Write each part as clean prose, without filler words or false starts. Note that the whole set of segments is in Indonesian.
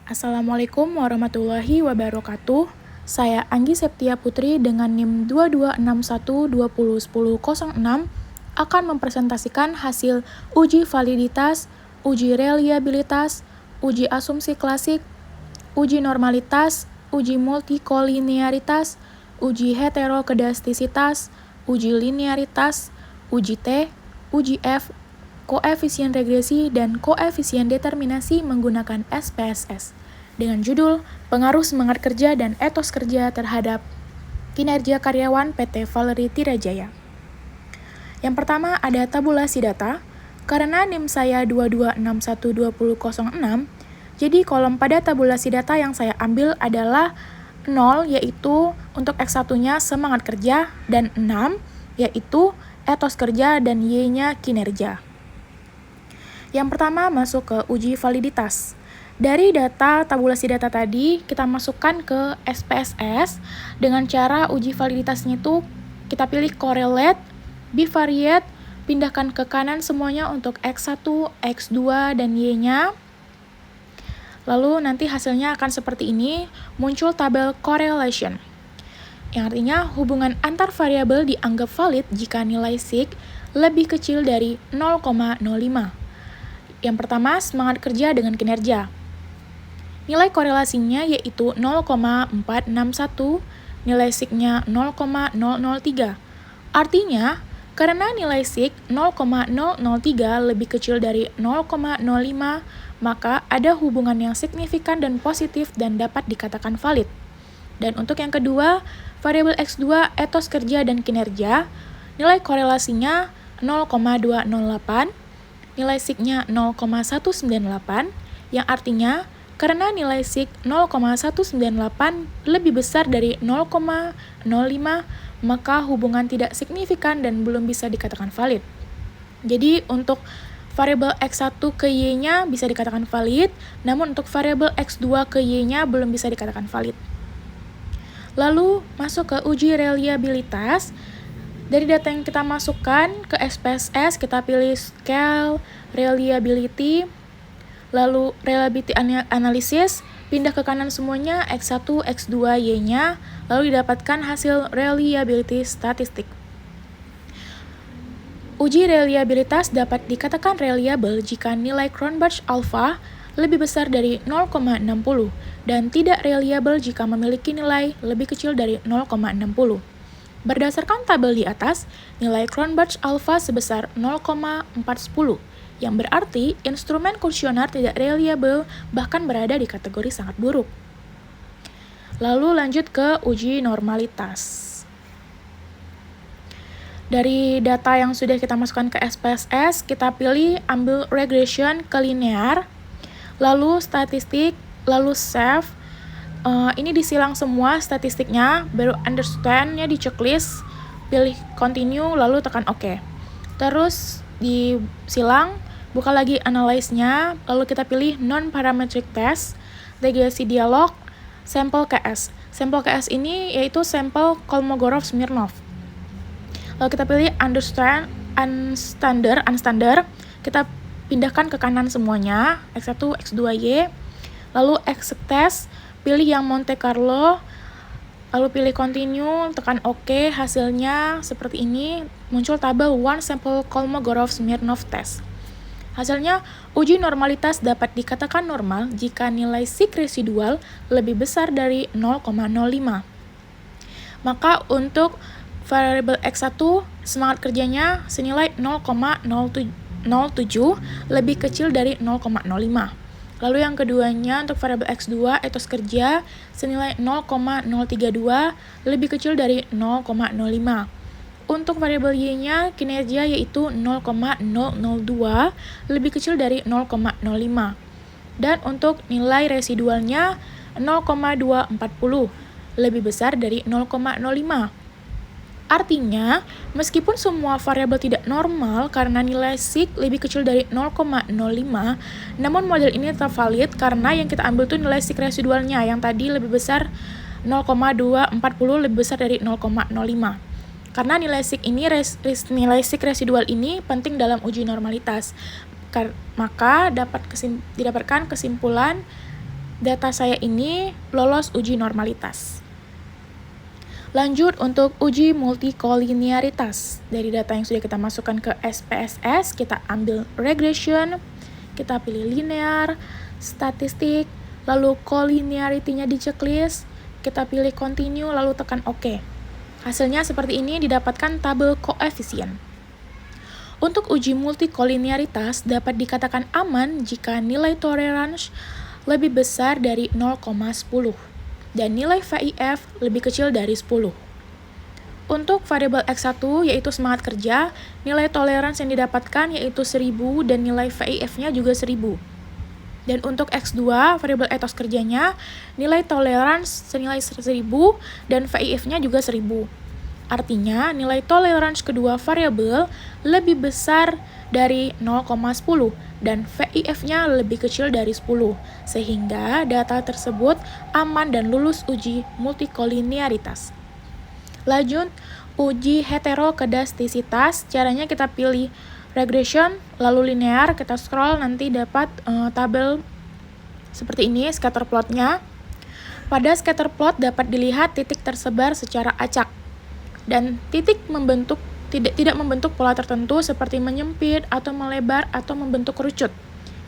Assalamualaikum warahmatullahi wabarakatuh. Saya Anggi Septia Putri dengan NIM 2261201006 akan mempresentasikan hasil uji validitas, uji reliabilitas, uji asumsi klasik, uji normalitas, uji multikolinearitas, uji heterokedastisitas, uji linearitas, uji T, uji F, koefisien regresi, dan koefisien determinasi menggunakan SPSS dengan judul Pengaruh Semangat Kerja dan Etos Kerja Terhadap Kinerja Karyawan PT Valerie Tirajaya. Yang pertama ada tabulasi data. Karena NIM saya 22612006, jadi kolom pada tabulasi data yang saya ambil adalah 0, yaitu untuk X1-nya semangat kerja, dan 6, yaitu etos kerja, dan Y-nya kinerja. Yang pertama masuk ke uji validitas. Dari data tabulasi data tadi, kita masukkan ke SPSS dengan cara uji validitasnya itu kita pilih correlate, bivariate, pindahkan ke kanan semuanya untuk X1, X2, dan Y-nya. Lalu nanti hasilnya akan seperti ini, muncul tabel correlation. Yang artinya hubungan antar variabel dianggap valid jika nilai sig lebih kecil dari 0,05. Yang pertama, semangat kerja dengan kinerja. Nilai korelasinya yaitu 0,461, nilai sig-nya 0,003. Artinya, karena nilai sig 0,003 lebih kecil dari 0,05, maka ada hubungan yang signifikan dan positif dan dapat dikatakan valid. Dan untuk yang kedua, variabel X2 etos kerja dan kinerja, nilai korelasinya 0,208, nilai sig-nya 0,198, yang artinya karena nilai sig 0,198 lebih besar dari 0,05, maka hubungan tidak signifikan dan belum bisa dikatakan valid. Jadi untuk variabel X1 ke Y-nya bisa dikatakan valid, namun untuk variabel X2 ke Y-nya belum bisa dikatakan valid. Lalu masuk ke uji reliabilitas. Dari data yang kita masukkan ke SPSS, kita pilih scale, reliability, lalu reliability analysis, pindah ke kanan semuanya, X1, X2, Y-nya, lalu didapatkan hasil reliability statistik. Uji reliabilitas dapat dikatakan reliable jika nilai Cronbach alpha lebih besar dari 0,60 dan tidak reliable jika memiliki nilai lebih kecil dari 0,60. Berdasarkan tabel di atas, nilai Cronbach alpha sebesar 0,410, yang berarti instrumen kuesioner tidak reliable bahkan berada di kategori sangat buruk. Lalu lanjut ke uji normalitas. Dari data yang sudah kita masukkan ke SPSS, kita pilih ambil regression ke linear, lalu statistik, lalu save. Ini disilang semua statistiknya, baru understand-nya di checklist, pilih continue, lalu tekan OK. Terus disilang, buka lagi analyze-nya, lalu kita pilih non-parametric test, regresi dialog, sampel KS. Sampel KS ini yaitu sampel Kolmogorov-Smirnov. Lalu kita pilih understand, unstandard, kita pindahkan ke kanan semuanya, X1, X2, Y, lalu exit test, pilih yang Monte Carlo, lalu pilih continue, tekan OK, hasilnya seperti ini, muncul tabel one sample Kolmogorov-Smirnov test. Hasilnya, uji normalitas dapat dikatakan normal jika nilai sig residual lebih besar dari 0,05. Maka untuk variabel X1, semangat kerjanya senilai 0,07 lebih kecil dari 0,05. Lalu yang keduanya untuk variabel X2 etos kerja senilai 0,032 lebih kecil dari 0,05. Untuk variabel Y-nya kinerja yaitu 0,002 lebih kecil dari 0,05. Dan untuk nilai residualnya 0,240 lebih besar dari 0,05. Artinya, meskipun semua variabel tidak normal karena nilai sig lebih kecil dari 0,05, namun model ini tetap valid karena yang kita ambil tuh nilai sig residualnya yang tadi lebih besar 0,240 lebih besar dari 0,05. Karena nilai sig residual ini penting dalam uji normalitas. Maka didapatkan kesimpulan data saya ini lolos uji normalitas. Lanjut untuk uji multikolinearitas. Dari data yang sudah kita masukkan ke SPSS, kita ambil regression, kita pilih linear, statistik, lalu collinearity-nya di checklist, kita pilih continue, lalu tekan OK. Hasilnya seperti ini, didapatkan tabel koefisien. Untuk uji multikolinearitas dapat dikatakan aman jika nilai toleransi lebih besar dari 0,10 dan nilai VIF lebih kecil dari 10. Untuk variabel X1 yaitu semangat kerja, nilai toleransi yang didapatkan yaitu 1000 dan nilai VIF-nya juga 1000. Dan untuk X2, variabel etos kerjanya, nilai toleransi senilai 1000 dan VIF-nya juga 1000. Artinya, nilai toleransi kedua variabel lebih besar dari 0,10 dan VIF-nya lebih kecil dari 10, sehingga data tersebut aman dan lulus uji multikolinearitas. Lanjut, uji heterokedastisitas. Caranya kita pilih regression, lalu linear, kita scroll nanti dapat tabel seperti ini, scatter plot-nya. Pada scatter plot dapat dilihat titik tersebar secara acak, dan titik tidak membentuk pola tertentu seperti menyempit atau melebar atau membentuk kerucut,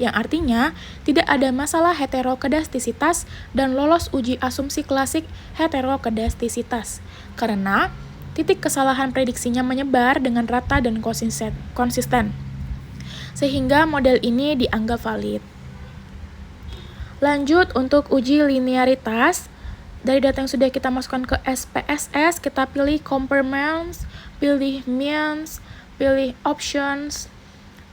yang artinya tidak ada masalah heterokedastisitas dan lolos uji asumsi klasik heterokedastisitas karena titik kesalahan prediksinya menyebar dengan rata dan konsisten, sehingga model ini dianggap valid. Lanjut untuk uji linearitas. Dari data yang sudah kita masukkan ke SPSS, kita pilih compare means, pilih means, pilih options,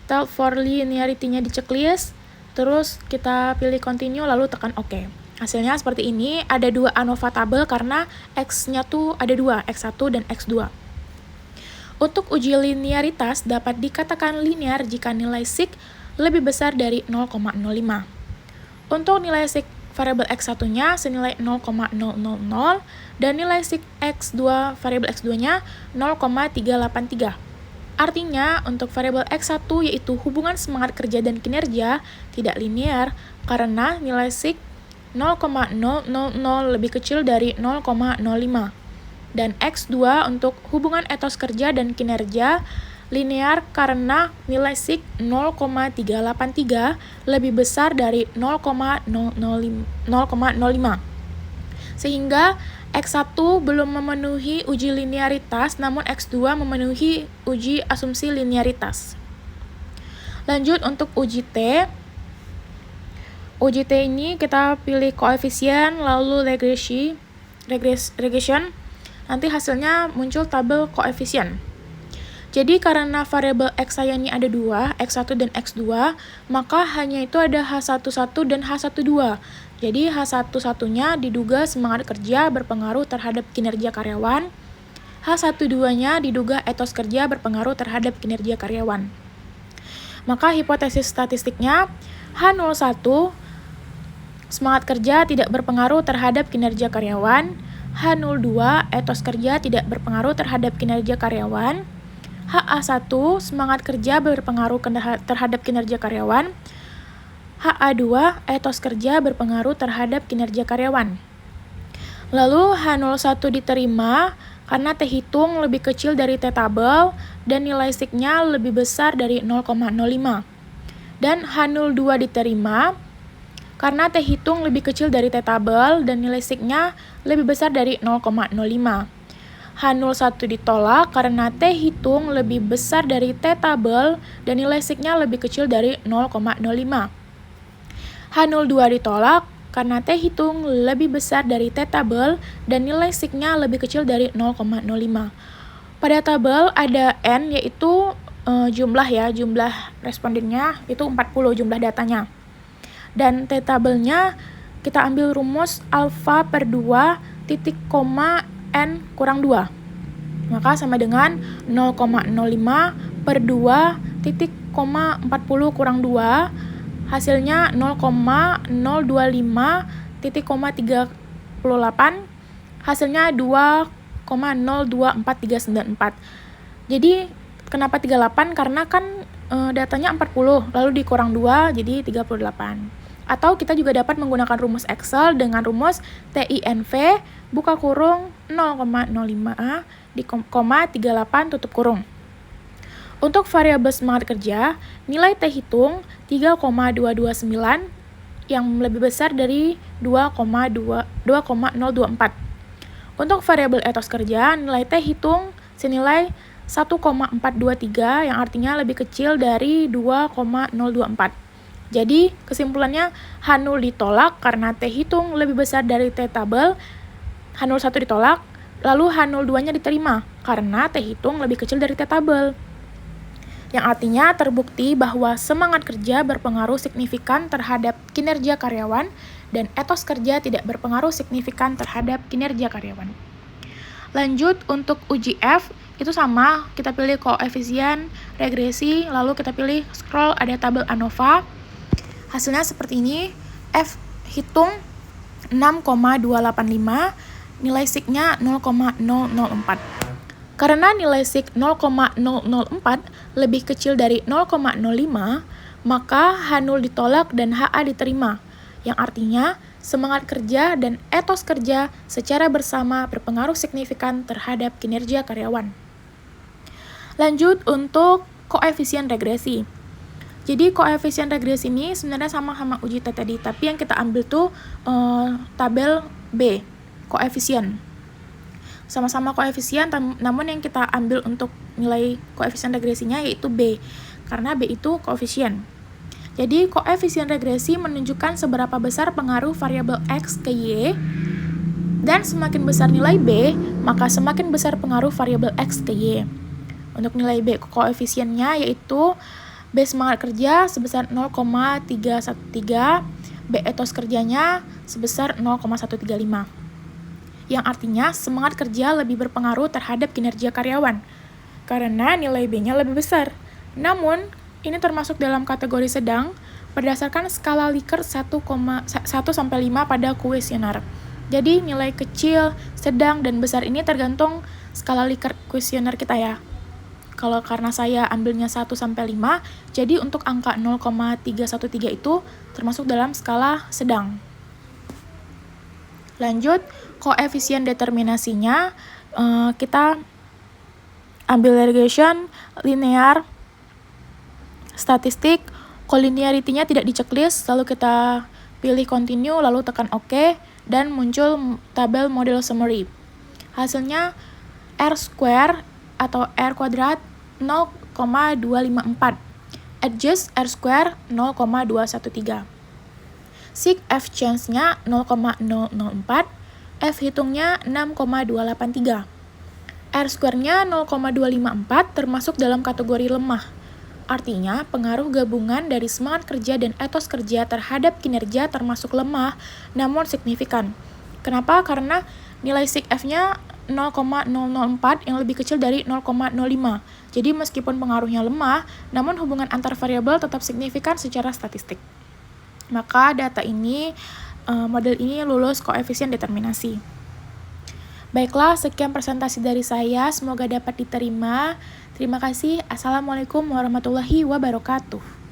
tab for linearity-nya di checklist, terus kita pilih continue lalu tekan OK. Hasilnya seperti ini, ada 2 ANOVA tabel karena X-nya tuh ada 2, X1 dan X2. Untuk uji linearitas dapat dikatakan linear jika nilai sig lebih besar dari 0,05. Untuk nilai sig variabel X1-nya senilai 0,000 dan nilai sig X2 variabel X2-nya 0,383. Artinya, untuk variabel X1 yaitu hubungan semangat kerja dan kinerja tidak linear karena nilai sig 0,000 lebih kecil dari 0,05. Dan X2 untuk hubungan etos kerja dan kinerja linear karena nilai sig 0,383 lebih besar dari 0,005. Sehingga X1 belum memenuhi uji linearitas, namun X2 memenuhi uji asumsi linearitas. Lanjut untuk uji T. Uji T ini kita pilih koefisien, lalu regression. Nanti hasilnya muncul tabel koefisien. Jadi karena variabel X saya ini ada 2, X1 dan X2, maka hanya itu ada H11 dan H12. Jadi H11-nya diduga semangat kerja berpengaruh terhadap kinerja karyawan, H12-nya diduga etos kerja berpengaruh terhadap kinerja karyawan. Maka hipotesis statistiknya H01 semangat kerja tidak berpengaruh terhadap kinerja karyawan, H02 etos kerja tidak berpengaruh terhadap kinerja karyawan, HA1 semangat kerja berpengaruh terhadap kinerja karyawan, HA2 etos kerja berpengaruh terhadap kinerja karyawan. Lalu H01 diterima karena T hitung lebih kecil dari T tabel dan nilai sig-nya lebih besar dari 0,05. Dan H02 diterima karena T hitung lebih kecil dari T tabel dan nilai sig-nya lebih besar dari 0,05. H01 ditolak karena T hitung lebih besar dari T tabel dan nilai sig-nya lebih kecil dari 0,05. H02 ditolak karena T hitung lebih besar dari T tabel dan nilai sig-nya lebih kecil dari 0,05. Pada tabel ada N yaitu jumlah respondennya itu 40 jumlah datanya. Dan T tabelnya kita ambil rumus alfa per 2 titik koma N kurang 2. Maka sama dengan 0,05 per 2 titik koma 40 kurang 2. Hasilnya 0,025 titik koma 38. Hasilnya 2,024394. Jadi kenapa 38? Karena kan datanya 40 lalu dikurang 2 jadi 38. Atau kita juga dapat menggunakan rumus Excel dengan rumus TINV buka kurung 0,05 di koma 38 tutup kurung. Untuk variabel semangat kerja, nilai T hitung 3,229 yang lebih besar dari 2,024. Untuk variabel etos kerja, nilai T hitung senilai 1,423 yang artinya lebih kecil dari 2,024. Jadi, kesimpulannya H0 ditolak karena T hitung lebih besar dari T tabel, H01 ditolak, lalu H02-nya diterima karena T hitung lebih kecil dari T tabel. Yang artinya terbukti bahwa semangat kerja berpengaruh signifikan terhadap kinerja karyawan dan etos kerja tidak berpengaruh signifikan terhadap kinerja karyawan. Lanjut, untuk uji F, itu sama, kita pilih koefisien, regresi, lalu kita pilih scroll, ada tabel ANOVA. Hasilnya seperti ini, F hitung 6,285, nilai sig-nya 0,004. Karena nilai sig 0,004 lebih kecil dari 0,05, maka H0 ditolak dan HA diterima, yang artinya semangat kerja dan etos kerja secara bersama berpengaruh signifikan terhadap kinerja karyawan. Lanjut untuk koefisien regresi. Jadi koefisien regresi ini sebenarnya sama uji T tadi, tapi yang kita ambil tuh tabel B, koefisien. Sama-sama koefisien, namun yang kita ambil untuk nilai koefisien regresinya yaitu B, karena B itu koefisien. Jadi koefisien regresi menunjukkan seberapa besar pengaruh variabel X ke Y, dan semakin besar nilai B, maka semakin besar pengaruh variabel X ke Y. Untuk nilai B koefisiennya yaitu B semangat kerja sebesar 0,313, B etos kerjanya sebesar 0,135. Yang artinya semangat kerja lebih berpengaruh terhadap kinerja karyawan, karena nilai B-nya lebih besar. Namun, ini termasuk dalam kategori sedang berdasarkan skala Likert 1,5 pada kuesioner. Jadi, nilai kecil, sedang, dan besar ini tergantung skala Likert kuesioner kita ya. Kalau karena saya ambilnya 1-5, jadi untuk angka 0,313 itu termasuk dalam skala sedang. Lanjut, koefisien determinasinya, kita ambil regression, linear, statistik, collinearity-nya tidak di-checklist, lalu kita pilih continue, lalu tekan OK, dan muncul tabel model summary. Hasilnya R square atau R kuadrat 0,254, adjust R square 0,213. Sig F change-nya 0,004, F hitungnya 6,283. R square-nya 0,254 termasuk dalam kategori lemah. Artinya, pengaruh gabungan dari semangat kerja dan etos kerja terhadap kinerja termasuk lemah, namun signifikan. Kenapa? Karena nilai sig F-nya 0,004 yang lebih kecil dari 0,05. Jadi meskipun pengaruhnya lemah, namun hubungan antar variabel tetap signifikan secara statistik. Maka data ini, model ini lulus koefisien determinasi. Baiklah, sekian presentasi dari saya. Semoga dapat diterima. Terima kasih. Assalamualaikum warahmatullahi wabarakatuh.